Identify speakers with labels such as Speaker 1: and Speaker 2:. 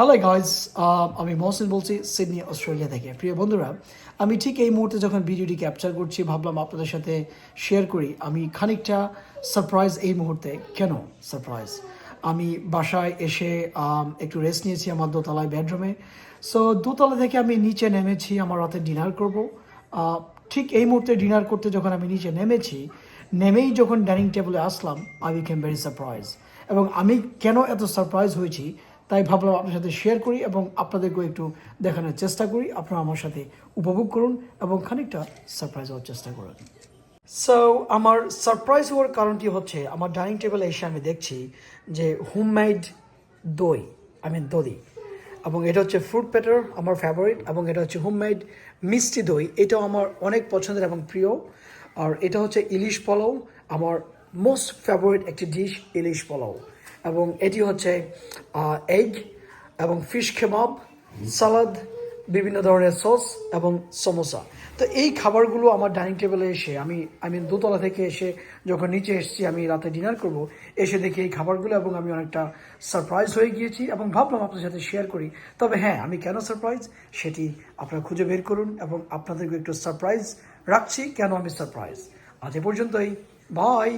Speaker 1: Hello guys, আমি মহসিন বলছি Sydney Australia থেকে। প্রিয় বন্ধুরা, আমি ঠিক এই মুহূর্তে যখন ভিডিওটি ক্যাপচার করছি ভাবলাম আপনাদের সাথে শেয়ার করি আমি খানিকটা সারপ্রাইজ এই মুহূর্তে। কেন সারপ্রাইজ? আমি বাসায় এসে একটু রেস্ট নিয়েছি আমার দোতলায় বেডরুমে। সো দোতলা থেকে আমি নিচে নেমেছি আমার রাতে ডিনার করব। ঠিক এই মুহূর্তে ডিনার করতে যখন আমি নিচে নেমেছি, নেমেই যখন ডাইনিং টেবিলে আসলাম, আই বিকেম ভেরি সারপ্রাইজ। এবং আমি কেন এত সারপ্রাইজ হয়েছি তাই ভাবলাম আপনার সাথে শেয়ার করি এবং আপনাদেরকেও একটু দেখানোর চেষ্টা করি। আপনারা আমার সাথে উপভোগ করুন এবং খানিকটা সারপ্রাইজ হওয়ার চেষ্টা করুন। সো আমার সারপ্রাইজ হওয়ার কারণটি হচ্ছে আমার ডাইনিং টেবিলে এসে আমি দেখছি যে হোমমেড দই, দধি, এবং এটা হচ্ছে ফ্রুট প্যাটার আমার ফেভারিট, এবং এটা হচ্ছে হোমমেড মিষ্টি দই, এটাও আমার অনেক পছন্দের এবং প্রিয়। আর এটা হচ্ছে ইলিশ পোলাও, আমার মোস্ট ফেভারিট একটি ডিশ ইলিশ পোলাও। এবং এটি হচ্ছে এগ এবং ফিশ কেবাব, সালাদ, বিভিন্ন ধরনের সস এবং সমোসা। তো এই খাবারগুলো আমার ডাইনিং টেবিলে এসে আমি দোতলা থেকে এসে যখন নিচে এসেছি, আমি রাতে ডিনার করব, এসে দেখি এই খাবারগুলো এবং আমি অনেকটা সারপ্রাইজ হয়ে গিয়েছি এবং ভাবলাম আপনার সাথে শেয়ার করি। তবে হ্যাঁ, আমি কেন সারপ্রাইজ সেটি আপনারা খুঁজে বের করুন এবং আপনাদেরকে একটু সারপ্রাইজ রাখছি কেন আমি সারপ্রাইজ। আজ এ পর্যন্তই, বাই।